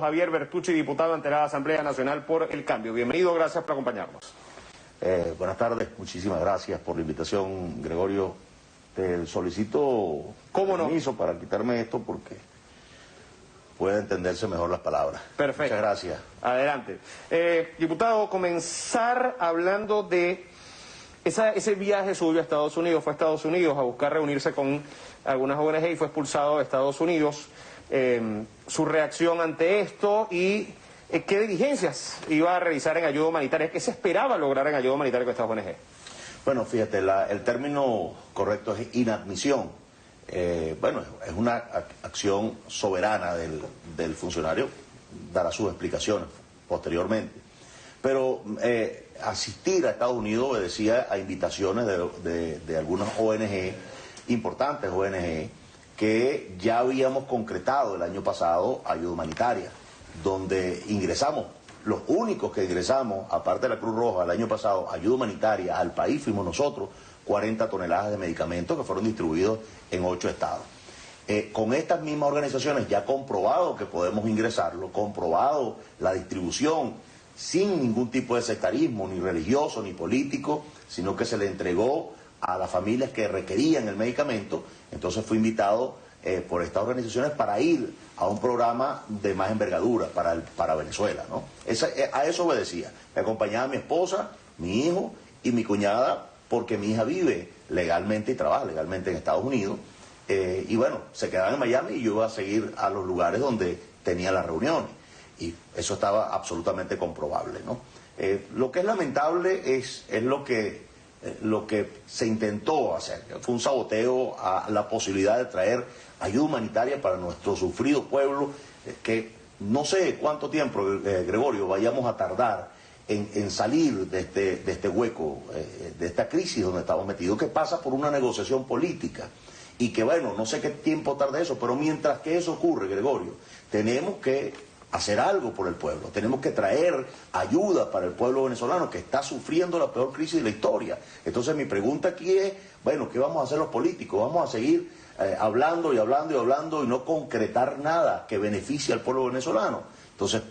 Javier Bertucci, diputado ante la Asamblea Nacional por el Cambio. Bienvenido, gracias por acompañarnos. Buenas tardes, muchísimas gracias por la invitación, Gregorio. Te solicito permiso para quitarme esto porque puede entenderse mejor las palabras. Perfecto. Muchas gracias. Adelante. Diputado, comenzar hablando de ese viaje suyo a Estados Unidos. Fue a Estados Unidos a buscar reunirse con algunas ONG y fue expulsado de Estados Unidos. Su reacción ante esto y qué diligencias iba a realizar en ayuda humanitaria, qué se esperaba lograr en ayuda humanitaria con estas ONG. Bueno, fíjate, el término correcto es inadmisión. Bueno, es una acción soberana del funcionario, dará sus explicaciones posteriormente. Pero asistir a Estados Unidos obedecía a invitaciones de algunas ONG, importantes ONG, que ya habíamos concretado el año pasado ayuda humanitaria, donde ingresamos, los únicos que ingresamos, aparte de la Cruz Roja, el año pasado, ayuda humanitaria al país, fuimos nosotros, 40 toneladas de medicamentos que fueron distribuidos en 8 estados. Con estas mismas organizaciones ya comprobado que podemos ingresarlo, comprobado la distribución, sin ningún tipo de sectarismo, ni religioso, ni político, sino que se le entregó a las familias que requerían el medicamento. Entonces fui invitado por estas organizaciones para ir a un programa de más envergadura para Venezuela, ¿no? A eso obedecía. Me acompañaba mi esposa, mi hijo y mi cuñada, porque mi hija vive legalmente y trabaja legalmente en Estados Unidos. Y bueno, se quedaban en Miami y yo iba a seguir a los lugares donde tenía las reuniones. Y eso estaba absolutamente comprobable, ¿no? Lo que es lamentable es lo que se intentó hacer. Fue un saboteo a la posibilidad de traer ayuda humanitaria para nuestro sufrido pueblo, que no sé cuánto tiempo, Gregorio, vayamos a tardar en salir de este hueco, de esta crisis donde estamos metidos, que pasa por una negociación política. Y que bueno, no sé qué tiempo tarda eso, pero mientras que eso ocurre, Gregorio, tenemos que hacer algo por el pueblo, tenemos que traer ayuda para el pueblo venezolano que está sufriendo la peor crisis de la historia. Entonces mi pregunta aquí es, bueno, ¿qué vamos a hacer los políticos? ¿Vamos a seguir hablando y hablando y hablando y no concretar nada que beneficie al pueblo venezolano? Entonces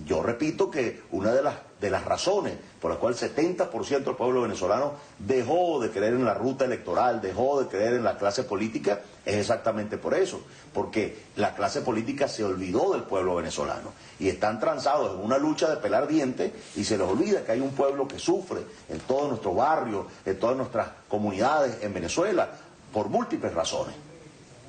yo repito que una de las razones por las cuales el 70% del pueblo venezolano dejó de creer en la ruta electoral, dejó de creer en la clase política, es exactamente por eso, porque la clase política se olvidó del pueblo venezolano y están transados en una lucha de pelar dientes y se les olvida que hay un pueblo que sufre en todos nuestros barrios, en todas nuestras comunidades en Venezuela, por múltiples razones.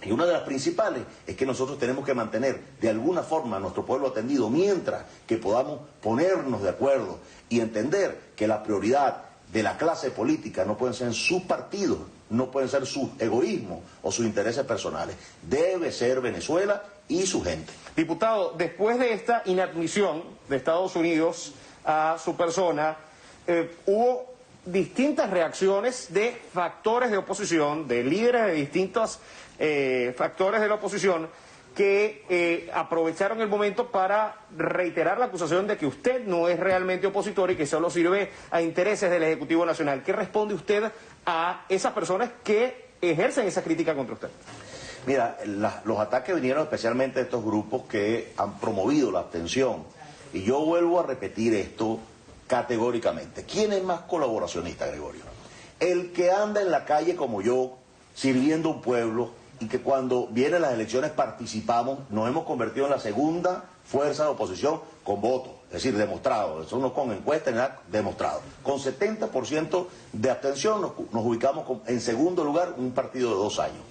Y una de las principales es que nosotros tenemos que mantener de alguna forma a nuestro pueblo atendido mientras que podamos ponernos de acuerdo y entender que la prioridad de la clase política no pueden ser sus partidos, no pueden ser sus egoísmos o sus intereses personales. Debe ser Venezuela y su gente. Diputado, después de esta inadmisión de Estados Unidos a su persona, hubo distintas reacciones de factores de oposición, de líderes de distintos factores de la oposición que aprovecharon el momento para reiterar la acusación de que usted no es realmente opositor y que solo sirve a intereses del Ejecutivo Nacional. ¿Qué responde usted a esas personas que ejercen esa crítica contra usted? Mira, los ataques vinieron especialmente de estos grupos que han promovido la abstención. Y yo vuelvo a repetir esto categóricamente. ¿Quién es más colaboracionista, Gregorio? El que anda en la calle como yo, sirviendo a un pueblo, y que cuando vienen las elecciones participamos, nos hemos convertido en la segunda fuerza de oposición con votos, es decir, demostrado, eso no con encuestas, nada, demostrado. Con 70% de abstención nos ubicamos en segundo lugar, un partido de 2 años.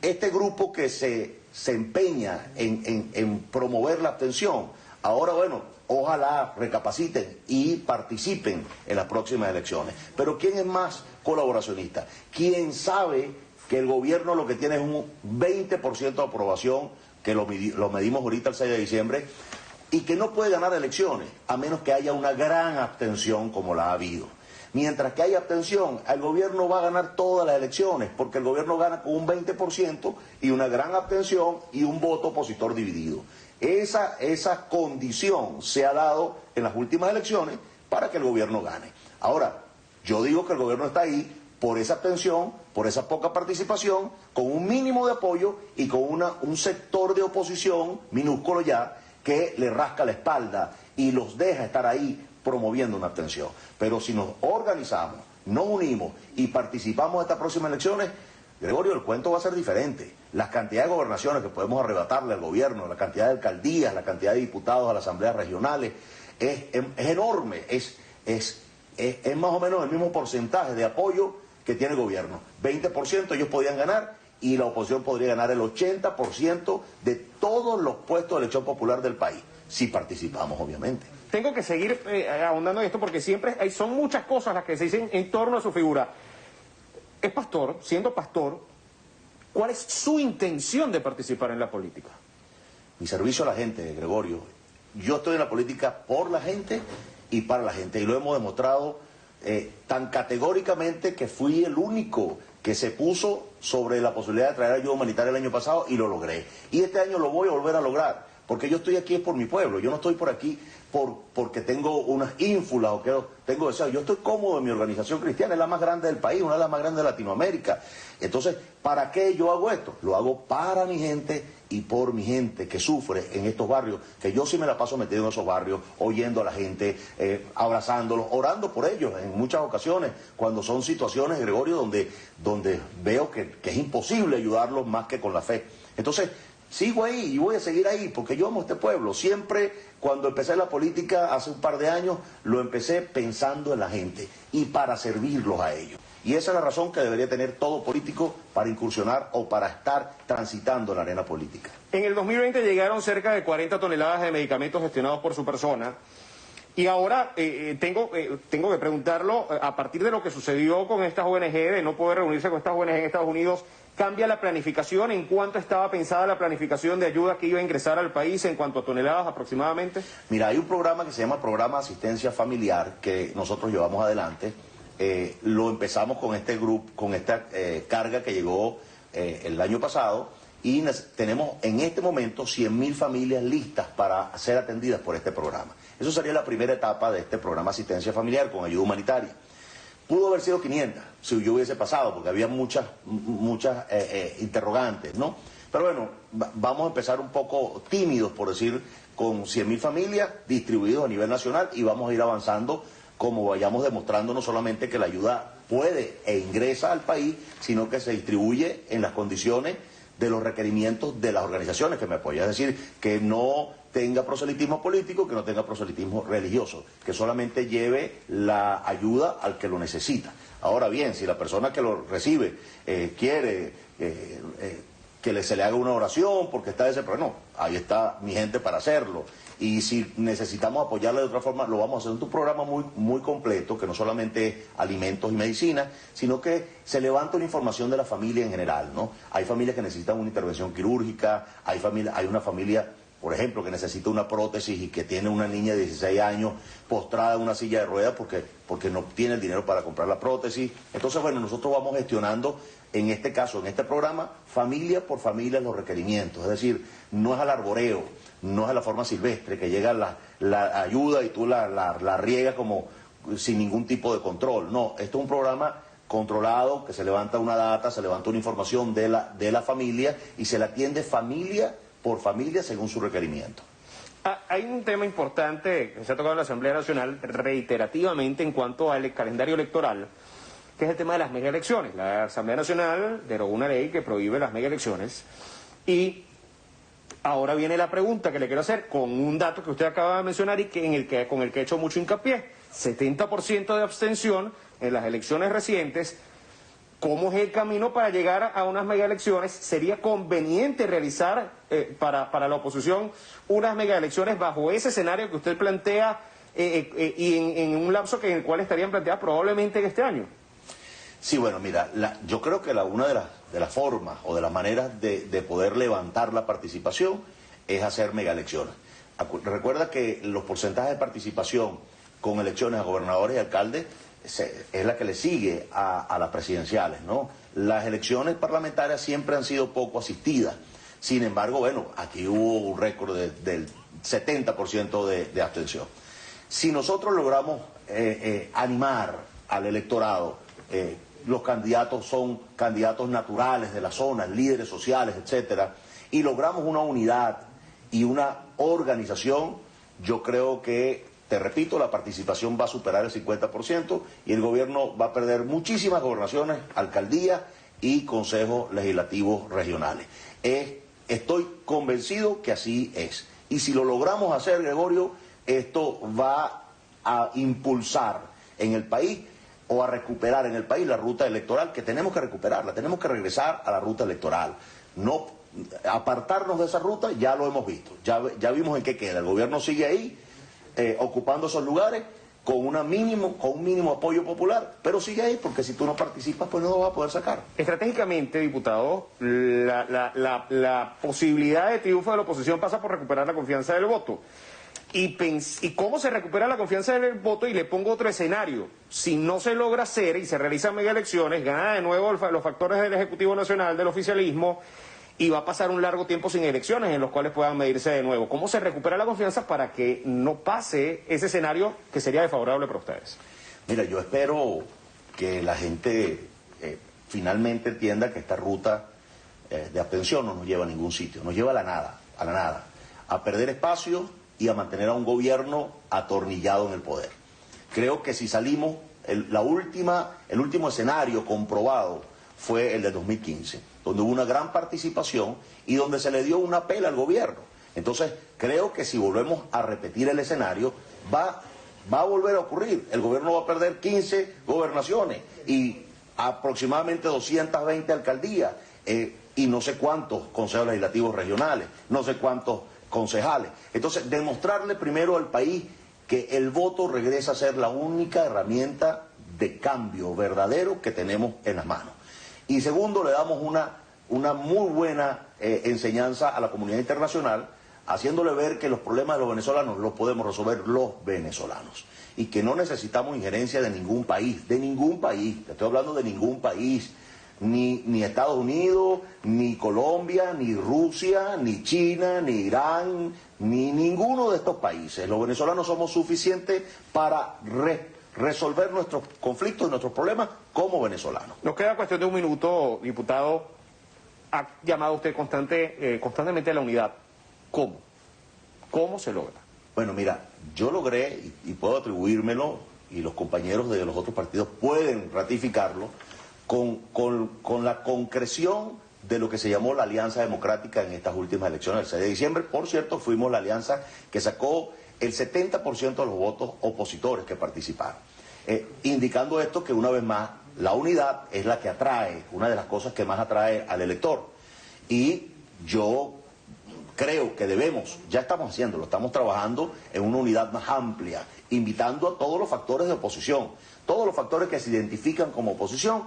Este grupo que se empeña en promover la abstención, ahora bueno, ojalá recapaciten y participen en las próximas elecciones. Pero ¿quién es más colaboracionista? ¿Quién sabe que el gobierno lo que tiene es un 20% de aprobación, que lo medimos ahorita el 6 de diciembre, y que no puede ganar elecciones, a menos que haya una gran abstención como la ha habido? Mientras que haya abstención, el gobierno va a ganar todas las elecciones, porque el gobierno gana con un 20% y una gran abstención y un voto opositor dividido. Esa condición se ha dado en las últimas elecciones para que el gobierno gane. Ahora, yo digo que el gobierno está ahí por esa abstención, por esa poca participación, con un mínimo de apoyo y con un sector de oposición minúsculo ya, que le rasca la espalda y los deja estar ahí promoviendo una abstención. Pero si nos organizamos, nos unimos y participamos en estas próximas elecciones, Gregorio, el cuento va a ser diferente. La cantidad de gobernaciones que podemos arrebatarle al gobierno, la cantidad de alcaldías, la cantidad de diputados a las asambleas regionales, es enorme, es más o menos el mismo porcentaje de apoyo que tiene el gobierno. 20% ellos podían ganar y la oposición podría ganar el 80% de todos los puestos de elección popular del país, si participamos, obviamente. Tengo que seguir ahondando en esto porque siempre son muchas cosas las que se dicen en torno a su figura. Es pastor, siendo pastor, ¿cuál es su intención de participar en la política? Mi servicio a la gente, Gregorio. Yo estoy en la política por la gente y para la gente, y lo hemos demostrado tan categóricamente que fui el único que se puso sobre la posibilidad de traer ayuda humanitaria el año pasado y lo logré. Y este año lo voy a volver a lograr, porque yo estoy aquí es por mi pueblo, yo no estoy por aquí porque tengo unas ínfulas o que tengo deseos. Yo estoy cómodo en mi organización cristiana, es la más grande del país, una de las más grandes de Latinoamérica. Entonces, ¿para qué yo hago esto? Lo hago para mi gente y por mi gente que sufre en estos barrios, que yo sí me la paso metido en esos barrios, oyendo a la gente, abrazándolos, orando por ellos en muchas ocasiones, cuando son situaciones, Gregorio, donde veo que es imposible ayudarlos más que con la fe. Entonces, sigo ahí y voy a seguir ahí porque yo amo este pueblo. Siempre, cuando empecé la política hace un par de años, lo empecé pensando en la gente y para servirlos a ellos. Y esa es la razón que debería tener todo político para incursionar o para estar transitando la arena política. En el 2020 llegaron cerca de 40 toneladas de medicamentos gestionados por su persona. Y ahora tengo que preguntarlo, a partir de lo que sucedió con estas ONG, de no poder reunirse con estas ONG en Estados Unidos, ¿cambia la planificación? ¿En cuánto estaba pensada la planificación de ayuda que iba a ingresar al país en cuanto a toneladas aproximadamente? Mira, hay un programa que se llama Programa de Asistencia Familiar que nosotros llevamos adelante. Lo empezamos con este grupo, con esta carga que llegó el año pasado y tenemos en este momento 100.000 familias listas para ser atendidas por este programa. Eso sería la primera etapa de este programa de asistencia familiar con ayuda humanitaria. Pudo haber sido 500 si yo hubiese pasado, porque había muchas interrogantes, ¿no? Pero bueno, vamos a empezar un poco tímidos, por decir, con 100.000 familias distribuidos a nivel nacional y vamos a ir avanzando como vayamos demostrando no solamente que la ayuda puede e ingresa al país, sino que se distribuye en las condiciones de los requerimientos de las organizaciones que me apoyan. Es decir, que no tenga proselitismo político, que no tenga proselitismo religioso, que solamente lleve la ayuda al que lo necesita. Ahora bien, si la persona que lo recibe quiere que se le haga una oración porque está desesperado, no, ahí está mi gente para hacerlo. Y si necesitamos apoyarle de otra forma, lo vamos a hacer en un programa muy completo, que no solamente es alimentos y medicinas, sino que se levanta una información de la familia en general, ¿no? Hay familias que necesitan una intervención quirúrgica, hay una familia, por ejemplo, que necesita una prótesis y que tiene una niña de 16 años postrada en una silla de ruedas porque no tiene el dinero para comprar la prótesis. Entonces, bueno, nosotros vamos gestionando, en este caso, en este programa, familia por familia los requerimientos. Es decir, no es al arboreo, no es a la forma silvestre, que llega la ayuda y tú la riegas como sin ningún tipo de control. No, esto es un programa controlado, que se levanta una data, se levanta una información de la familia y se la atiende familia por familia según su requerimiento. Hay un tema importante que se ha tocado en la Asamblea Nacional reiterativamente en cuanto al calendario electoral, que es el tema de las megaelecciones. La Asamblea Nacional derogó una ley que prohíbe las megaelecciones y ahora viene la pregunta que le quiero hacer con un dato que usted acaba de mencionar y con el que he hecho mucho hincapié. 70% de abstención en las elecciones recientes. ¿Cómo es el camino para llegar a unas megaelecciones? ¿Sería conveniente realizar para la oposición unas megaelecciones bajo ese escenario que usted plantea y en un lapso en el cual estarían planteadas probablemente en este año? Sí, bueno, mira, yo creo que una de las formas o de las maneras de poder levantar la participación es hacer megaelecciones. Recuerda que los porcentajes de participación con elecciones a gobernadores y alcaldes es la que le sigue a las presidenciales, ¿no? Las elecciones parlamentarias siempre han sido poco asistidas. Sin embargo, bueno, aquí hubo un récord del 70% de abstención. Si nosotros logramos animar al electorado, los candidatos son candidatos naturales de la zona, líderes sociales, etcétera, y logramos una unidad y una organización, yo creo que, te repito, la participación va a superar el 50% y el gobierno va a perder muchísimas gobernaciones, alcaldías y consejos legislativos regionales. Estoy convencido que así es. Y si lo logramos hacer, Gregorio, esto va a impulsar en el país o a recuperar en el país la ruta electoral, que tenemos que recuperarla, tenemos que regresar a la ruta electoral. No apartarnos de esa ruta, ya lo hemos visto, ya vimos en qué queda. El gobierno sigue ahí, ocupando esos lugares con un mínimo apoyo popular, pero sigue ahí porque si tú no participas, pues no lo vas a poder sacar. Estratégicamente, diputado, la posibilidad de triunfo de la oposición pasa por recuperar la confianza del voto. ¿Y cómo se recupera la confianza del voto? Y le pongo otro escenario. Si no se logra hacer y se realizan mega elecciones, gana de nuevo los factores del Ejecutivo Nacional, del oficialismo, y va a pasar un largo tiempo sin elecciones en los cuales puedan medirse de nuevo. ¿Cómo se recupera la confianza para que no pase ese escenario que sería desfavorable para ustedes? Mira, yo espero que la gente finalmente entienda que esta ruta de abstención no nos lleva a ningún sitio, nos lleva a la nada, a perder espacio y a mantener a un gobierno atornillado en el poder. Creo que si salimos, el último escenario comprobado fue el de 2015, donde hubo una gran participación y donde se le dio una pela al gobierno. Entonces, creo que si volvemos a repetir el escenario, va a volver a ocurrir. El gobierno va a perder 15 gobernaciones y aproximadamente 220 alcaldías y no sé cuántos consejos legislativos regionales, no sé cuántos concejales. Entonces, demostrarle primero al país que el voto regresa a ser la única herramienta de cambio verdadero que tenemos en las manos. Y segundo, le damos una muy buena enseñanza a la comunidad internacional, haciéndole ver que los problemas de los venezolanos los podemos resolver los venezolanos y que no necesitamos injerencia de ningún país, te estoy hablando de ningún país, ni Estados Unidos, ni Colombia, ni Rusia, ni China, ni Irán, ni ninguno de estos países. Los venezolanos somos suficientes para resolver nuestros conflictos y nuestros problemas como venezolanos. Nos queda cuestión de un minuto, diputado. Ha llamado usted constantemente a la unidad. ¿Cómo? ¿Cómo se logra? Bueno, mira, yo logré, y puedo atribuírmelo, y los compañeros de los otros partidos pueden ratificarlo, con la concreción de lo que se llamó la Alianza Democrática en estas últimas elecciones del 6 de diciembre. Por cierto, fuimos la alianza que sacó el 70% de los votos opositores que participaron. Indicando esto que una vez más la unidad es la que atrae, una de las cosas que más atrae al elector. Y yo creo que debemos, ya estamos haciéndolo, estamos trabajando en una unidad más amplia, invitando a todos los factores de oposición. Todos los factores que se identifican como oposición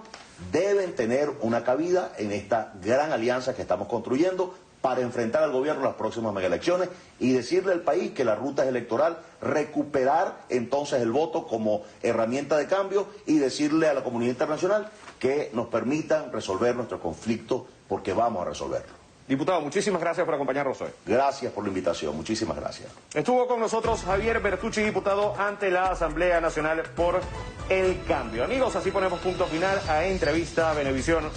deben tener una cabida en esta gran alianza que estamos construyendo para enfrentar al gobierno en las próximas megaelecciones y decirle al país que la ruta es electoral, recuperar entonces el voto como herramienta de cambio y decirle a la comunidad internacional que nos permitan resolver nuestros conflictos porque vamos a resolverlo. Diputado, muchísimas gracias por acompañarnos hoy. Gracias por la invitación, muchísimas gracias. Estuvo con nosotros Javier Bertucci, diputado ante la Asamblea Nacional por el Cambio. Amigos, así ponemos punto final a Entrevista Venevisión.